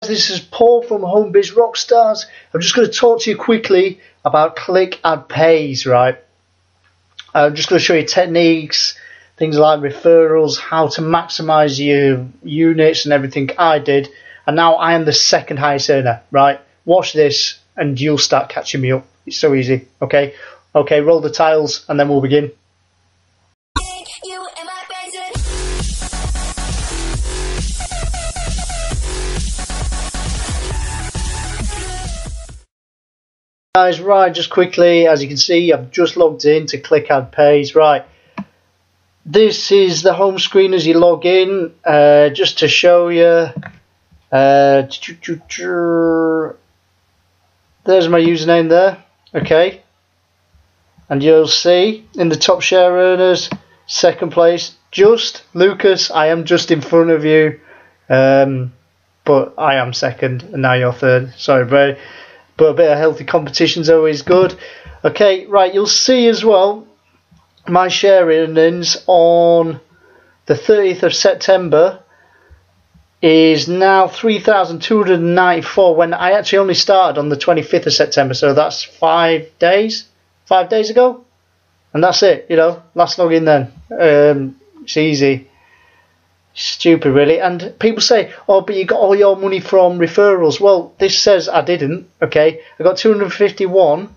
This is Paul from Homebiz Rockstars. I'm just going to talk to you quickly about Click Add Pays, right? I'm just going to show you techniques, things like referrals, how to maximize your units and everything I did. And now I am the second highest earner, right? Watch this and you'll start catching me up. It's so easy, okay? Okay, roll the tiles and then we'll begin. Guys, right, just quickly, as you can see, I've just logged in to Click Add Pays. Right, this is the home screen as you log in. Just to show you, there's my username there, okay, and you'll see in the top share earners, second place, just Lucas. I am just in front of you, but I am second, and now you're third. Sorry, bro. But a bit of healthy competition is always good. Okay, right, you'll see as well my share earnings on the 30th of September is now 3,294 when I actually only started on the 25th of September. So that's 5 days ago. And that's it, you know, last login then. It's easy. Stupid really. And people say, oh, but you got all your money from referrals. Well, this says I didn't, okay. I got 251,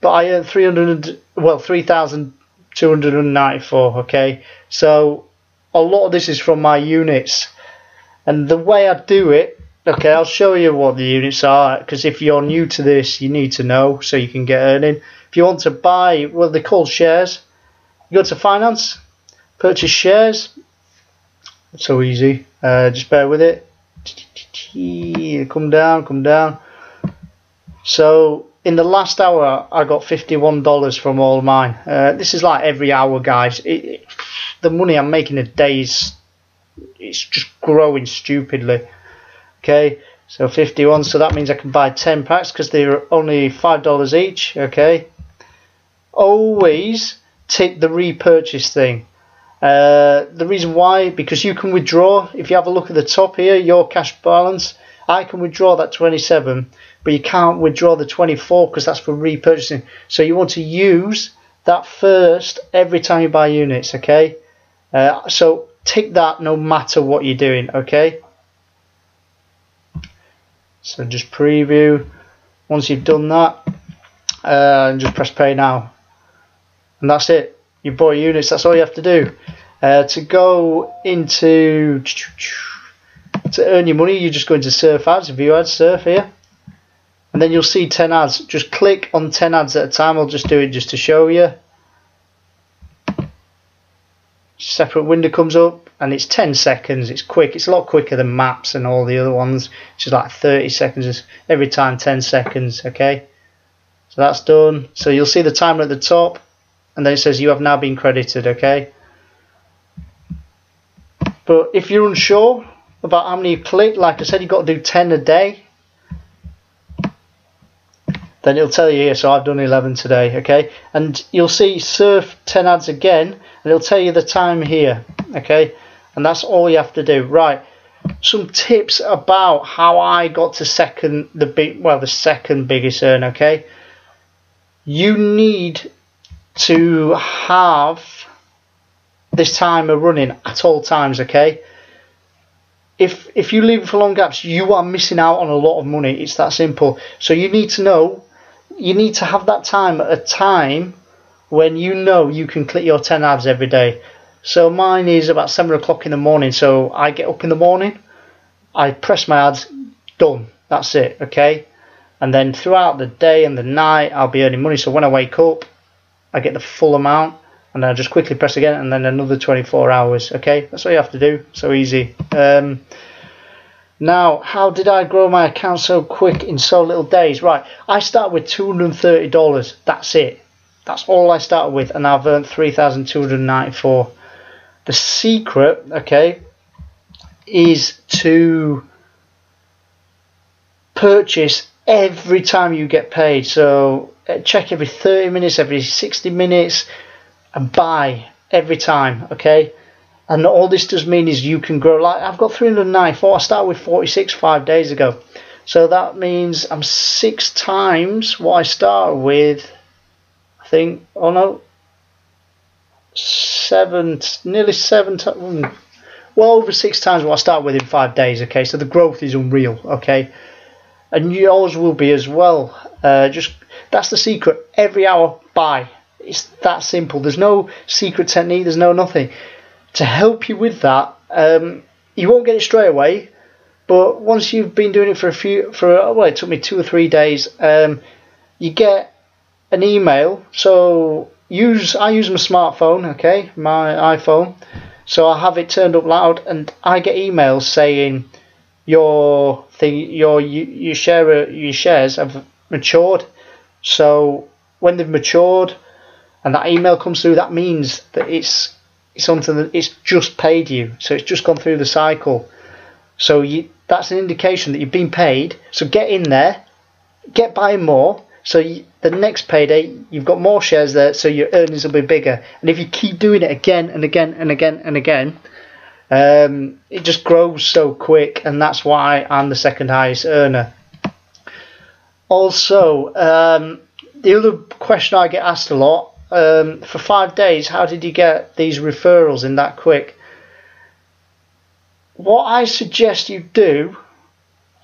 but I earned 3,294, okay. So a lot of this is from my units, and the way I do it, okay, I'll show you what the units are, because if you're new to this you need to know so you can get earning. If you want to buy, well, they're called shares, you go to finance, purchase shares. So easy, just bear with it. Come down. So in the last hour I got $51 from all of mine. This is like every hour, guys. The money I'm making a day it's just growing stupidly. Okay, so 51, so that means I can buy 10 packs because they're only $5 each. Okay, always tick the repurchase thing. The reason why, because you can withdraw. If you have a look at the top here, your cash balance, I can withdraw that 27, but you can't withdraw the 24 because that's for repurchasing. So you want to use that first every time you buy units, okay? So tick that no matter what you're doing, okay? So just preview. Once you've done that, just press pay now, and that's it. You bought units, that's all you have to do. To go into, to earn your money, you just go into surf ads, view ads, surf here. And then you'll see 10 ads. Just click on 10 ads at a time. I'll just do it just to show you. Separate window comes up and it's 10 seconds. It's quick. It's a lot quicker than maps and all the other ones, which is like 30 seconds every time, 10 seconds, okay? So that's done. So you'll see the timer at the top. And then it says you have now been credited, okay? But if you're unsure about how many you click, like I said, you've got to do 10 a day. Then it'll tell you here, so I've done 11 today, okay? And you'll see surf 10 ads again, and it'll tell you the time here, okay? And that's all you have to do. Right, some tips about how I got to the second biggest earn, okay? You need to have this timer running at all times, okay? If you leave it for long gaps, you are missing out on a lot of money. It's that simple. So you need to know, you need to have that time at a time when you know you can click your 10 ads every day. So mine is about 7 o'clock in the morning. So I get up in the morning, I press my ads, done. That's it, okay? And then throughout the day and the night, I'll be earning money. So when I wake up, I get the full amount, and then I just quickly press again, and then another 24 hours. Okay, that's all you have to do. So easy. Now, how did I grow my account so quick in so little days? Right, I started with $230. That's it. That's all I started with, and I've earned 3,294. The secret, okay, is to purchase every time you get paid. So check every 30 minutes, every 60 minutes, and buy every time, okay? And all this does mean is you can grow. Like I've got 394. I started with 46 5 days ago. So that means I'm 6 times what I started with. I think, oh no, 7, nearly 7 times. Well, over 6 times what I started with in 5 days. Okay, so the growth is unreal. Okay, and yours will be as well. Just that's the secret. Every hour buy. It's that simple. There's no secret technique. There's no nothing to help you with that. You won't get it straight away, but once you've been doing it well, it took me 2 or 3 days. You get an email. So I use my smartphone, okay, my iPhone. So I have it turned up loud, and I get emails saying your shares have matured. So when they've matured, and that email comes through, that means that it's something that it's just paid you. So it's just gone through the cycle. So that's an indication that you've been paid. So get in there, get buying more. So the next payday, you've got more shares there, so your earnings will be bigger. And if you keep doing it again and again and again and again, it just grows so quick, and that's why I'm the second highest earner. Also, the other question I get asked a lot, for 5 days, how did you get these referrals in that quick? What I suggest you do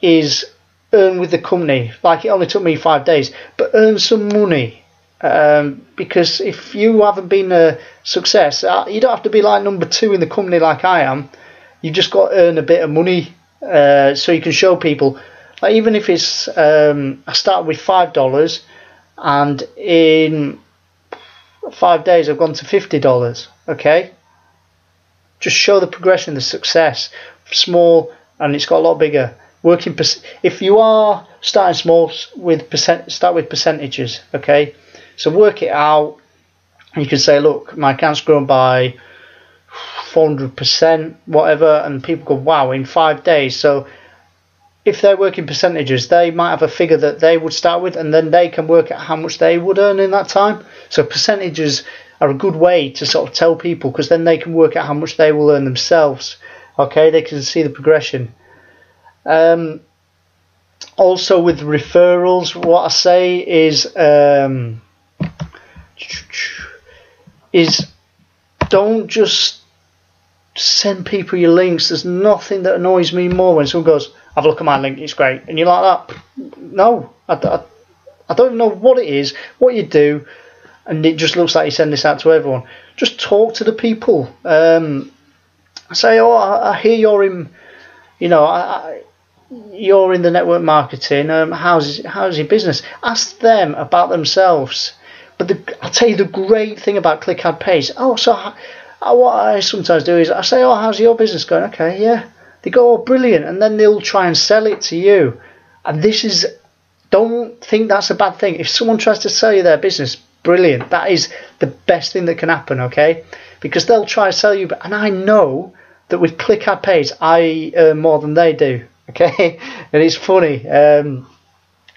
is earn with the company. Like, it only took me 5 days, but earn some money, because if you haven't been a success, you don't have to be like number 2 in the company like I am. You just got to earn a bit of money, so you can show people. Like, even if it's I started with $5, and in 5 days I've gone to $50. Okay, just show the progression, the success. Small, and it's got a lot bigger. If you are starting small, start with percentages. Okay, so work it out. You can say, look, my account's grown by 400%, whatever, and people go, wow, in 5 days. So if they're working percentages, they might have a figure that they would start with, and then they can work out how much they would earn in that time. So percentages are a good way to sort of tell people, because then they can work out how much they will earn themselves. Okay, they can see the progression. Also with referrals, what I say is don't just send people your links. There's nothing that annoys me more when someone goes, have a look at my link, it's great, and you're like that. No, I don't even know what it is, what you do, and it just looks like you send this out to everyone. Just talk to the people. Say, oh, I hear you're in, you're in the network marketing. How's your business? Ask them about themselves. But I'll tell you the great thing about Click Add Page. Oh, so what I sometimes do is I say, oh, how's your business going? Okay, yeah. They go, oh, brilliant, and then they'll try and sell it to you. And don't think that's a bad thing. If someone tries to sell you their business, brilliant. That is the best thing that can happen, okay? Because they'll try to sell you, and I know that with Click Add Page, I earn more than they do, okay? And it's funny.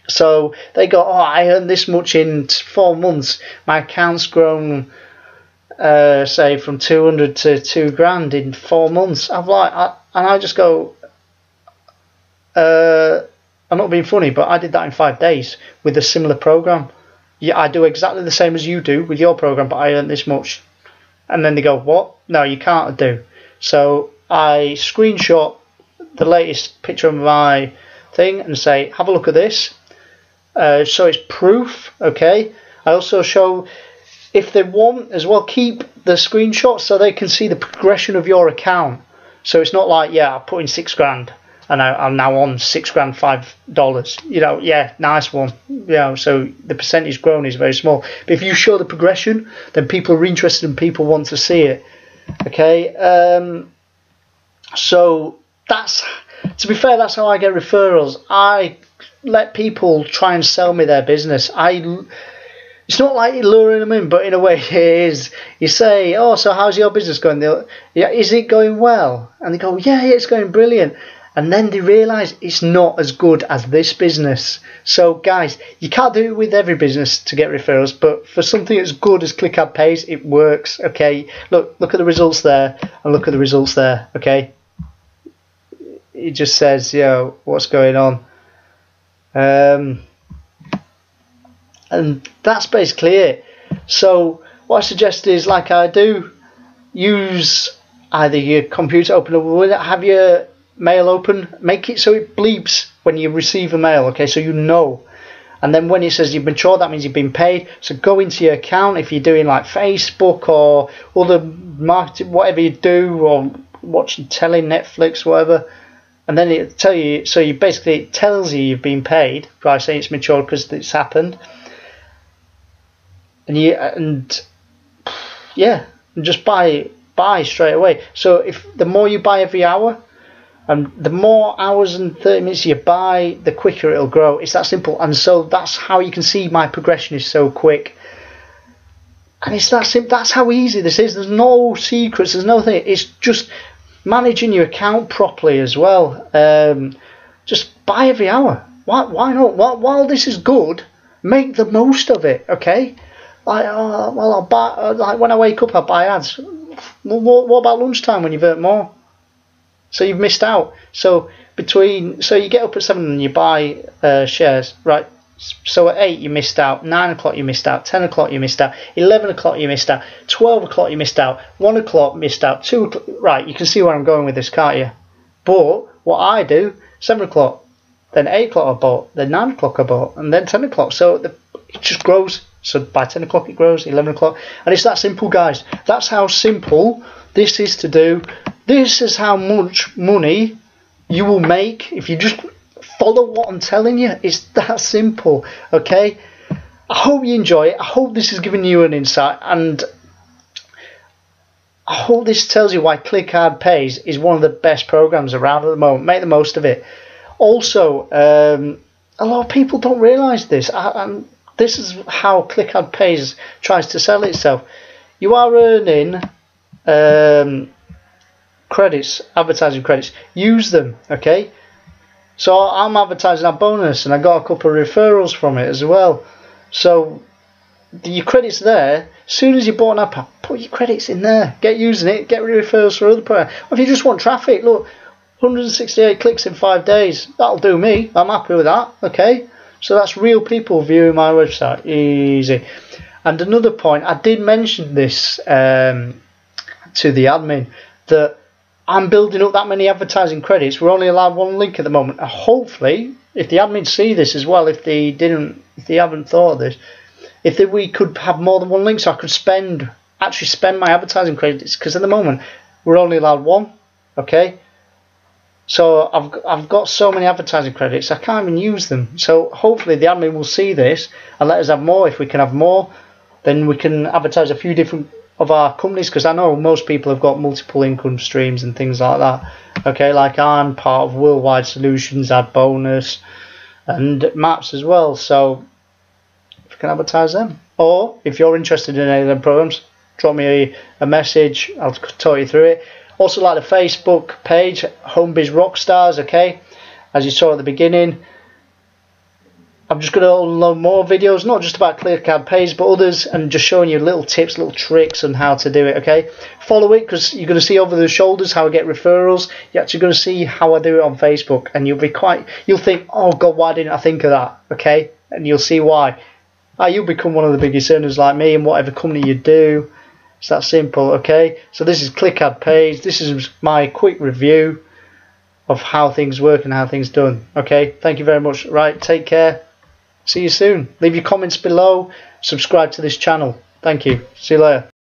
So they go, oh, I earned this much in 4 months. My account's grown, say, from 200 to 2 grand in 4 months. And I just go, I'm not being funny, but I did that in 5 days with a similar program. Yeah, I do exactly the same as you do with your program, but I earned this much. And then they go, what? No, you can't do. So I screenshot the latest picture of my thing and say, have a look at this. So it's proof, okay? I also show, if they want as well, keep the screenshots so they can see the progression of your account. So it's not like, yeah, I put in 6 grand and I'm now on 6 grand $5. Yeah, nice one. So the percentage grown is very small. But if you show the progression, then people are interested and people want to see it. Okay. So to be fair, that's how I get referrals. I let people try and sell me their business. It's not like you're luring them in, but in a way it is. You say, oh, so how's your business going? Yeah, is it going well? And they go, yeah, it's going brilliant. and then they realise it's not as good as this business. So guys, you can't do it with every business to get referrals, but for something as good as ClickAd Pays, it works. Okay, look at the results there, and look at the results there. Okay, it just says, yo, what's going on? And that's basically it. So what I suggest is, like I do, use either your computer, open up, have your mail open, make it so it bleeps when you receive a mail, okay, so you know. And then when it says you've matured, that means you've been paid. So go into your account if you're doing like Facebook or other marketing, whatever you do, or watching telly, Netflix, whatever, and then it'll tell you. So you basically, it tells you you've been paid by saying it's matured because it's happened. And just buy straight away. So if the more you buy every hour, and the more hours and 30 minutes you buy, the quicker it'll grow. It's that simple. And so that's how you can see my progression is so quick. And it's that simple. That's how easy this is. There's no secrets. There's nothing. It's just managing your account properly as well. Just buy every hour. Why not? While this is good, make the most of it. Okay. I'll buy. Like when I wake up, I buy ads. Well, what about lunchtime when you've earned more? So you've missed out. So you get up at 7 and you buy shares, right? So at 8 you missed out, 9 o'clock you missed out, 10 o'clock you missed out, 11 o'clock you missed out, 12 o'clock you missed out, 1 o'clock missed out, 2 o'clock. Right, you can see where I'm going with this, can't you? But what I do, 7 o'clock, then 8 o'clock I bought, then 9 o'clock I bought, and then 10 o'clock. So it just grows. So by 10 o'clock it grows, 11 o'clock. And it's that simple, guys. That's how simple this is to do. This is how much money you will make if you just follow what I'm telling you. It's that simple, okay? I hope you enjoy it. I hope this has given you an insight. And I hope this tells you why ClickAd Pays is one of the best programs around at the moment. Make the most of it. Also, a lot of people don't realise this. This is how ClickAd Pays tries to sell itself. You are earning credits, advertising credits. Use them, okay? So I'm advertising our bonus, and I got a couple of referrals from it as well. So your credits there. As soon as you bought an app, put your credits in there. Get using it. Get referrals for other products. Or if you just want traffic, look, 168 clicks in 5 days. That'll do me. I'm happy with that, okay? So that's real people viewing my website. Easy. And another point, I did mention this to the admin, that I'm building up that many advertising credits. We're only allowed one link at the moment. And hopefully, if the admins see this as well, if they haven't thought of this, we could have more than one link, so I could actually spend my advertising credits, because at the moment we're only allowed one. Okay. So I've got so many advertising credits, I can't even use them. So hopefully the admin will see this and let us have more. If we can have more, then we can advertise a few different of our companies, because I know most people have got multiple income streams and things like that. Okay, like I'm part of Worldwide Solutions, Ad Bonus, and Maps as well. So if you can advertise them, or if you're interested in any of them programs, drop me a message. I'll talk you through it. Also, like the Facebook page, Homebiz Rockstars, okay? As you saw at the beginning, I'm just going to upload more videos, not just about ClickAd Pays, but others, and just showing you little tips, little tricks on how to do it, okay? Follow it, because you're going to see over the shoulders how I get referrals. You're actually going to see how I do it on Facebook, and you'll think, oh God, why didn't I think of that, okay? And you'll see why. You'll become one of the biggest earners like me in whatever company you do. It's that simple, okay? So this is ClickAd Pays. This is my quick review of how things work and how things done. Okay, thank you very much. Right, take care. See you soon. Leave your comments below. Subscribe to this channel. Thank you. See you later.